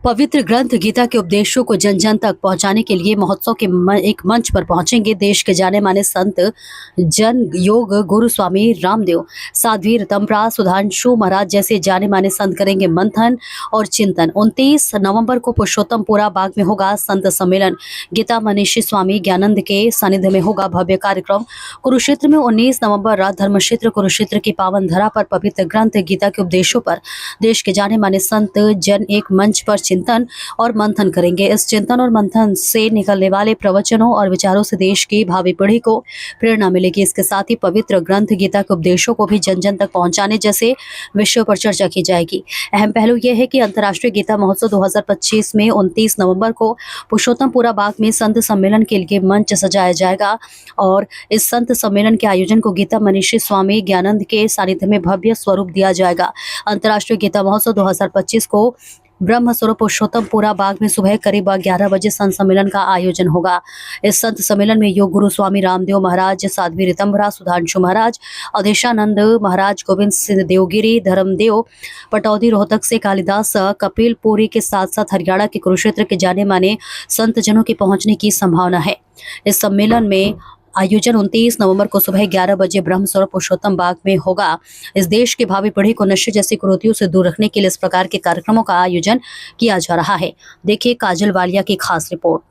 पवित्र ग्रंथ गीता के उपदेशों को जन जन तक पहुंचाने के लिए महोत्सव के एक मंच पर पहुंचेंगे देश के जाने माने संत जन योग गुरु स्वामी रामदेव, साध्वी ऋतंभरा, सुधांशु महाराज जैसे जाने माने संत करेंगे मंथन और चिंतन। 29 नवंबर को पुरुषोत्तमपुरा बाग में होगा संत सम्मेलन। गीता मनीषी स्वामी ज्ञानंद के सानिध्य में होगा भव्य कार्यक्रम। कुरुक्षेत्र में 19 नवंबर रात धर्म क्षेत्र कुरुक्षेत्र की पावन धरा पर पवित्र ग्रंथ गीता के उपदेशों पर देश के जाने माने संत जन एक मंच पर चिंतन और मंथन करेंगे। इस चिंतन और मंथन से निकलने वाले प्रवचनों और विचारों से देश की भावी पीढ़ी को प्रेरणा मिलेगी। इसके साथ ही पवित्र ग्रंथ गीता के उपदेशों को भी जन जन तक पहुंचाने जैसे विषयों पर चर्चा की जाएगी। अहम पहलू यह है कि अंतर्राष्ट्रीय गीता महोत्सव 2025 में 29 नवंबर को पुरुषोत्तमपुरा बाग में संत सम्मेलन के लिए मंच सजाया जाएगा और इस संत सम्मेलन के आयोजन को गीता मनीषी स्वामी ज्ञानंद के सानिध्य में भव्य स्वरूप दिया जाएगा। अंतर्राष्ट्रीय गीता महोत्सव 2025 को ब्रह्म स्वरूप पुरुषोत्तमपुरा बाग में सुबह करीब 11 बजे संत सम्मेलन का आयोजन होगा। इस संत सम्मेलन में योग गुरु स्वामी रामदेव महाराज, साध्वी ऋतंभरा, सुधांशु महाराज, अवधेशानंद महाराज, गोविंद सिंह देवगिरी, धर्मदेव पटौदी रोहतक से, कालिदास कपिल पुरी के साथ साथ हरियाणा के कुरुक्षेत्र के जाने माने संत जनों के पहुंचने की संभावना है। इस सम्मेलन में आयोजन 29 नवंबर को सुबह 11 बजे ब्रह्म स्वरूप पुरुषोत्तम बाग में होगा। इस देश की भावी पीढ़ी को नशे जैसी कुरीतियों से दूर रखने के लिए इस प्रकार के कार्यक्रमों का आयोजन किया जा रहा है। देखिए काजल वालिया की खास रिपोर्ट।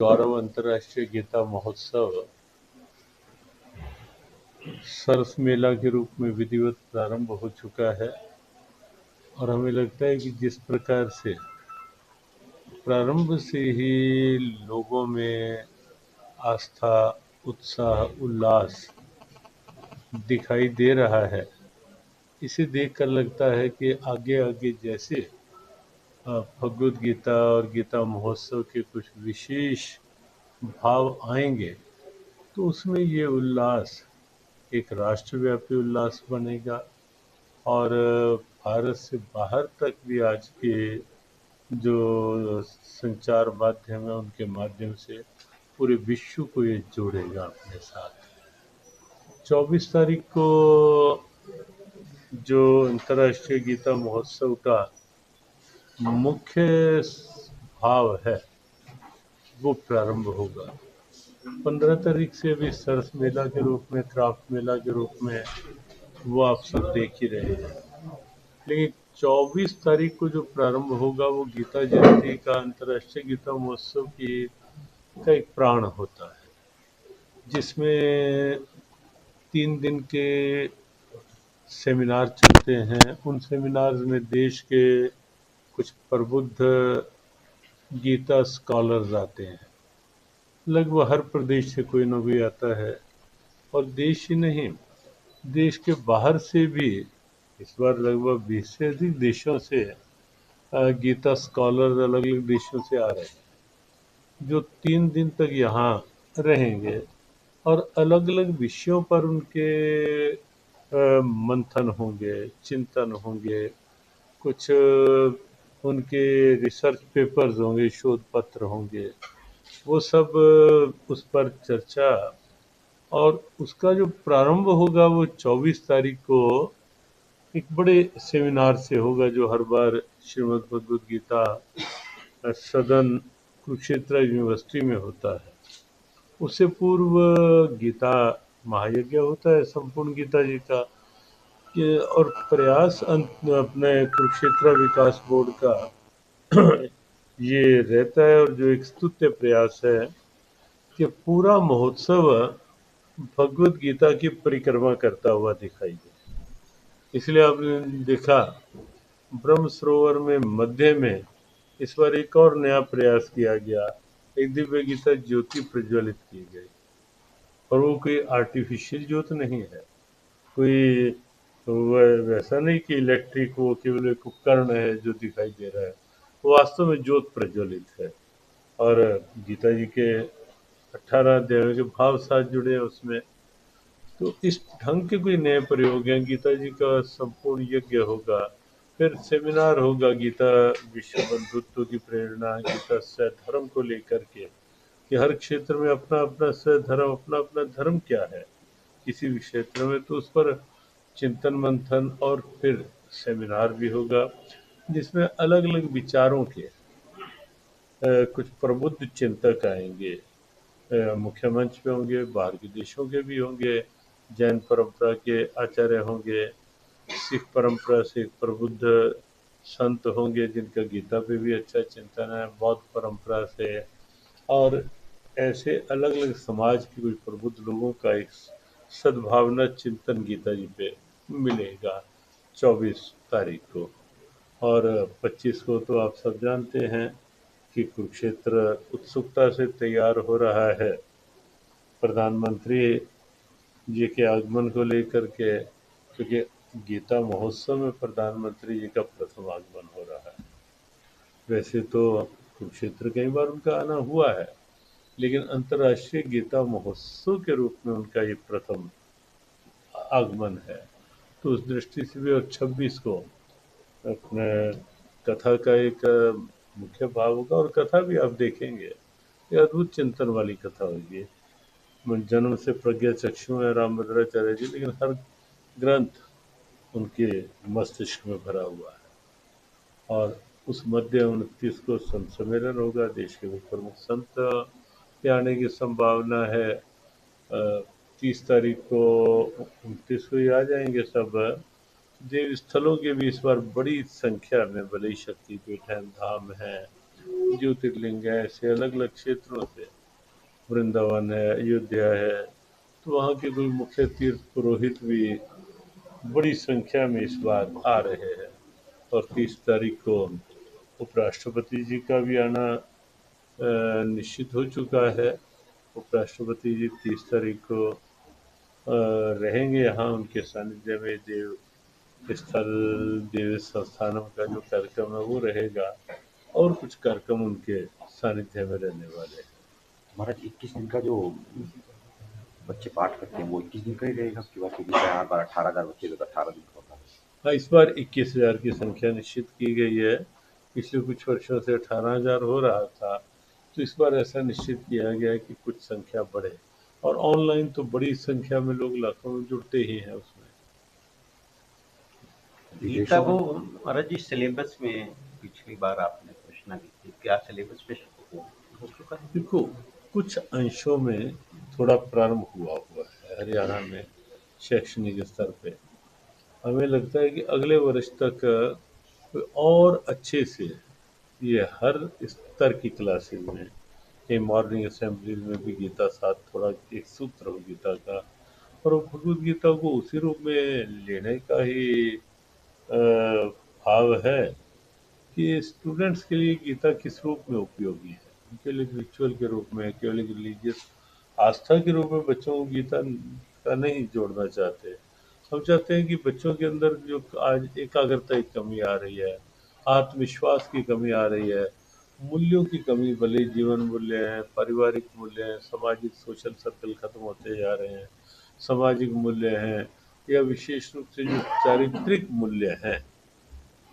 गौरव अंतर्राष्ट्रीय गीता महोत्सव सरस मेला के रूप में विधिवत प्रारंभ हो चुका है और हमें लगता है कि जिस प्रकार से प्रारंभ से ही लोगों में आस्था, उत्साह, उल्लास दिखाई दे रहा है, इसे देखकर लगता है कि आगे आगे जैसे भगवद गीता और गीता महोत्सव के कुछ विशेष भाव आएंगे तो उसमें ये उल्लास एक राष्ट्रव्यापी उल्लास बनेगा और भारत से बाहर तक भी आज के जो संचार माध्यम है उनके माध्यम से पूरे विश्व को ये जोड़ेगा अपने साथ। 24 तारीख को जो अंतर्राष्ट्रीय गीता महोत्सव का मुख्य भाव है वो प्रारंभ होगा। 15 तारीख से भी सरस मेला के रूप में, क्राफ्ट मेला के रूप में वो आप सब देख ही रहे हैं, लेकिन 24 तारीख को जो प्रारंभ होगा वो गीता जयंती का, अंतर्राष्ट्रीय गीता महोत्सव का एक प्राण होता है, जिसमें 3 दिन के सेमिनार चलते हैं। उन सेमिनार्स में देश के कुछ प्रबुद्ध गीता स्कॉलर्स आते हैं। लगभग हर प्रदेश से कोई न कोई आता है और देश ही नहीं, देश के बाहर से भी इस बार लगभग 20 से अधिक देशों से गीता स्कॉलर अलग अलग देशों से आ रहे हैं, जो 3 दिन तक यहाँ रहेंगे और अलग अलग विषयों पर उनके मंथन होंगे, चिंतन होंगे, कुछ उनके रिसर्च पेपर्स होंगे, शोध पत्र होंगे, वो सब उस पर चर्चा। और उसका जो प्रारंभ होगा वो 24 तारीख को एक बड़े सेमिनार से होगा, जो हर बार श्रीमद् भगवद गीता सदन कुरुक्षेत्र यूनिवर्सिटी में होता है। उससे पूर्व गीता महायज्ञ होता है संपूर्ण गीता जी का, और प्रयास अपने कुरुक्षेत्र विकास बोर्ड का ये रहता है और जो एक स्तुत्य प्रयास है कि पूरा महोत्सव भगवद गीता की परिक्रमा करता हुआ दिखाई दे। इसलिए आपने देखा ब्रह्म सरोवर में मध्य में इस बार एक और नया प्रयास किया गया, एक दिव्य गीता ज्योति प्रज्वलित की गई, और वो कोई आर्टिफिशियल ज्योति नहीं है, कोई वैसा नहीं कि इलेक्ट्रिक वो केवल एक उपकरण है जो दिखाई दे रहा है, वो वास्तव में ज्योत प्रज्वलित है और गीता जी के 18 अध्यायों के भाव साथ जुड़े हैं उसमें। तो इस ढंग के कोई नए प्रयोग हैं। गीता जी का संपूर्ण यज्ञ होगा, फिर सेमिनार होगा गीता विश्व बंधुत्व की प्रेरणा, गीता स्वधर्म को लेकर के कि हर क्षेत्र में अपना अपना स्वधर्म, अपना अपना धर्म क्या है किसी भी क्षेत्र में, तो उस पर चिंतन मंथन और फिर सेमिनार भी होगा जिसमें अलग अलग विचारों के कुछ प्रबुद्ध चिंतक आएंगे, मुख्य मंच पे होंगे, बाहर के देशों के भी होंगे, जैन परंपरा के आचार्य होंगे, सिख परंपरा से एक प्रबुद्ध संत होंगे जिनका गीता पे भी अच्छा चिंतन है, बौद्ध परंपरा से, और ऐसे अलग अलग समाज के कुछ प्रबुद्ध लोगों का एक सद्भावना चिंतन गीता जी पे मिलेगा 24 तारीख को। और 25 को तो आप सब जानते हैं कि कुरुक्षेत्र उत्सुकता से तैयार हो रहा है प्रधानमंत्री जी के आगमन को लेकर के, क्योंकि गीता महोत्सव में प्रधानमंत्री जी का प्रथम आगमन हो रहा है। वैसे तो कुरुक्षेत्र कई बार उनका आना हुआ है, लेकिन अंतर्राष्ट्रीय गीता महोत्सव के रूप में उनका ये प्रथम आगमन है। तो उस दृष्टि से भी, और 26 को अपने कथा का एक मुख्य भाव होगा, और कथा भी आप देखेंगे ये अद्भुत चिंतन वाली कथा होगी। जन्म से प्रज्ञा चक्षु है रामभद्राचार्य जी, लेकिन हर ग्रंथ उनके मस्तिष्क में भरा हुआ है। और उस मध्य 29 को संत सम्मेलन होगा, देश के प्रमुख संत के आने की संभावना है। 30 तारीख को, 29 को ही आ जाएंगे सब। देव स्थलों के भी इस बार बड़ी संख्या में, भले ही शक्तिपीठ है, धाम है, ज्योतिर्लिंग है, ऐसे अलग अलग क्षेत्रों से, वृंदावन है, अयोध्या है, तो वहाँ के कोई मुख्य तीर्थ पुरोहित भी बड़ी संख्या में इस बार आ रहे हैं। और 30 तारीख को उपराष्ट्रपति जी का भी आना निश्चित हो चुका है। उपराष्ट्रपति जी 30 तारीख को रहेंगे यहाँ, उनके सानिध्य में देव स्थल देव संस्थानों का जो कार्यक्रम है वो रहेगा, और कुछ कार्यक्रम उनके सानिध्य में रहने वाले हैं। महाराज 21 दिन का जो बच्चे पाठ करते हैं वो 21 दिन का ही रहेगा आपकी बात, क्योंकि यहाँ पर 18,000 बच्चे तो 18 दिन का होता है। हाँ, इस बार 21,000 की संख्या निश्चित की गई है। पिछले कुछ वर्षों से 18,000 हो रहा था, तो इस बार ऐसा निश्चित किया गया है कि कुछ संख्या बढ़े। और ऑनलाइन तो बड़ी संख्या में लोग लाखों में जुड़ते ही हैं उसमें। गीता विदेशों को में महाराज जी सिलेबस में पिछली बार आपने घोषणा की थी, क्या सिलेबस में हो चुका है? देखो, कुछ अंशों में थोड़ा प्रारंभ हुआ है हरियाणा में शैक्षणिक स्तर पे। हमें लगता है कि अगले वर्ष तक कोई और अच्छे से ये हर स्तर की क्लासेस में, ये मॉर्निंग असेंबलीज में भी गीता साथ थोड़ा एक सूत्र हो गीता का, और वो भगवद गीता को उसी रूप में लेने का ही भाव है कि स्टूडेंट्स के लिए गीता किस रूप में उपयोगी है। उनके लिए रिचुअल के रूप में, केवल एक रिलीजियस आस्था के रूप में बच्चों को गीता का नहीं जोड़ना चाहते। हम चाहते हैं कि बच्चों के अंदर जो आज एकाग्रता की कमी आ रही है, आत्मविश्वास की कमी आ रही है, मूल्यों की कमी, भले ही जीवन मूल्य हैं, पारिवारिक मूल्य हैं, सामाजिक सोशल सर्कल खत्म होते जा रहे हैं, सामाजिक मूल्य हैं, या विशेष रूप से जो चारित्रिक मूल्य हैं,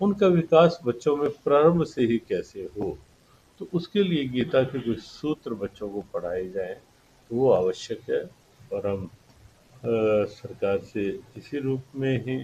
उनका विकास बच्चों में प्रारंभ से ही कैसे हो, तो उसके लिए गीता के कुछ सूत्र बच्चों को पढ़ाए जाएं, तो वो आवश्यक है। और हम सरकार से इसी रूप में ही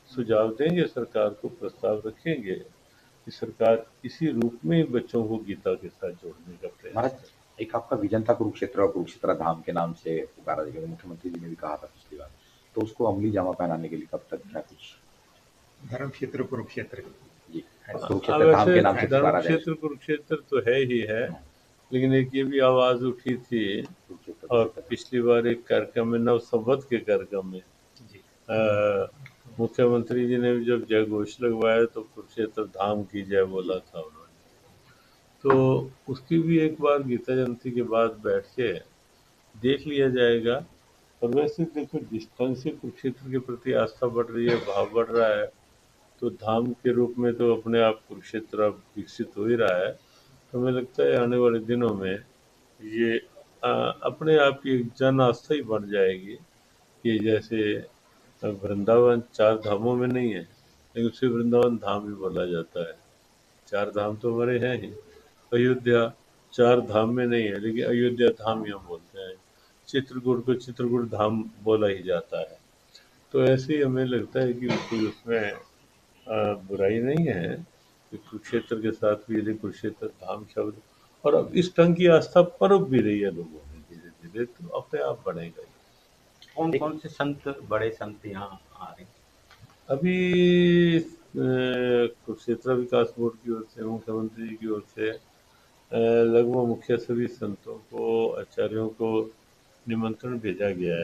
सुझाव देंगे, सरकार को प्रस्ताव रखेंगे कि सरकार इसी रूप में ही बच्चों को गीता के साथ जोड़ने का प्रयास महाराज करे। एक आपका विजन था कुरुक्षेत्र और कुरुक्षेत्र धाम के नाम से पुकारा जाएगा, मुख्यमंत्री जी ने भी कहा था पिछली बार, तो उसको अमली जामा पहनाने के लिए कब तक क्या कुछ धर्म क्षेत्र कुरुक्षेत्र जी अब कुरुक्षेत्र धाम के ऐसे नाम से धर्म पुकारा जाएगा क्षेत्र कुरुक्षेत्र तो है ही है, लेकिन एक ये भी आवाज उठी थी, कुरुक्षेत्र और कुरुक्षेत्र। पिछली बार एक कार्यक्रम में, नव संवत के कार्यक्रम में, जी। मुख्यमंत्री जी ने भी जब जय घोष लगवाया तो कुरुक्षेत्र धाम की जय बोला था उन्होंने। तो उसकी भी एक बार गीता जयंती के बाद बैठ के देख लिया जाएगा। और वैसे देखो, जिस ढंग से कुरुक्षेत्र के प्रति आस्था बढ़ रही है, भाव बढ़ रहा है, तो धाम के रूप में तो अपने आप कुरुक्षेत्र अब विकसित हो ही रहा है। तो हमें लगता है आने वाले दिनों में ये अपने आप की एक जन आस्था ही बन जाएगी, कि जैसे वृंदावन 4 धामों में नहीं है, लेकिन उसे वृंदावन धाम ही बोला जाता है। 4 धाम तो हमारे हैं ही। अयोध्या 4 धाम में नहीं है, लेकिन अयोध्या धाम ही हम बोलते हैं। चित्रकूट को चित्रकूट धाम बोला ही जाता है। तो ऐसे ही हमें लगता है कि कोई उसमें बुराई नहीं है कि कुरुक्षेत्र के साथ भी यदि कुरुक्षेत्र धाम शब्द और अब इस ढंग की आस्था पनप भी रही है लोगों में धीरे धीरे, तो अपने आप बढ़ेगा ही। कौन कौन से संत, बड़े संत यहाँ आ रहे हैं? अभी कुरुक्षेत्र विकास बोर्ड की ओर से, मुख्यमंत्री जी की ओर से लगभग मुखिया सभी संतों को, आचार्यों को निमंत्रण भेजा गया है।